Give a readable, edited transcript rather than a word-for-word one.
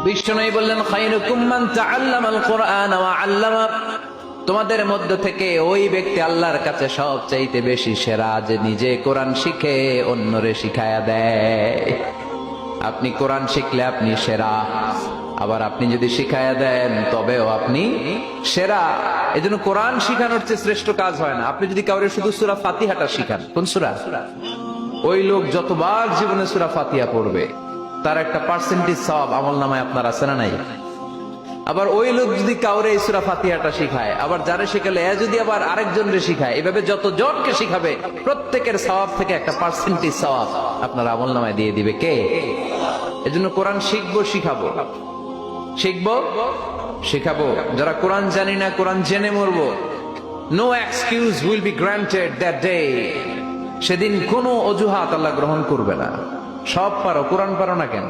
বিষ্ণু বললেন খায়রুকুম মান তাআল্লামাল কুরআন ওয়া আল্লামা, তোমাদের মধ্য থেকে ওই ব্যক্তি আল্লাহর কাছে সবচাইতে বেশি সেরা যে নিজে কোরআন শিখে অন্যরে শিখায়া দেয়। আপনি কোরআন শিখলে আপনি সেরা, আবার আপনি যদি শিখায়া দেন তবেও আপনি সেরা। এজন্য কোরআন শিখানোর চেয়ে শ্রেষ্ঠ কাজ হয় না। আপনি যদি কাউরে শুধু সূরা ফাতিহাটা শিখান, কোন সূরা, ওই লোক যতবার জীবনে সূরা ফাতিহা পড়বে তার একটা পার্সেন্টেজ সওয়াব আমলনামায় আপনার আছে না নাই? আবার ওই লোক যদি কাউরে এই সূরা ফাতিহাটা শিখায়, আবার যারে শিখালে এ যদি আবার আরেকজনরে শিখায়, এভাবে যত জনকে শিখাবে প্রত্যেকের সওয়াব থেকে একটা পার্সেন্টেজ সওয়াব আপনার আমলনামায় দিয়ে দিবে কে? এজন্য কোরআন শিখবো, শিখাবো, শিখবো, শিখাবো। যারা কোরআন জানি না কোরআন জেনে মরবো, no excuse will be granted that day. সেদিন কোনো অজুহাত আল্লাহ গ্রহণ করবে না। সব পারো, কোরআন পারো না কেন?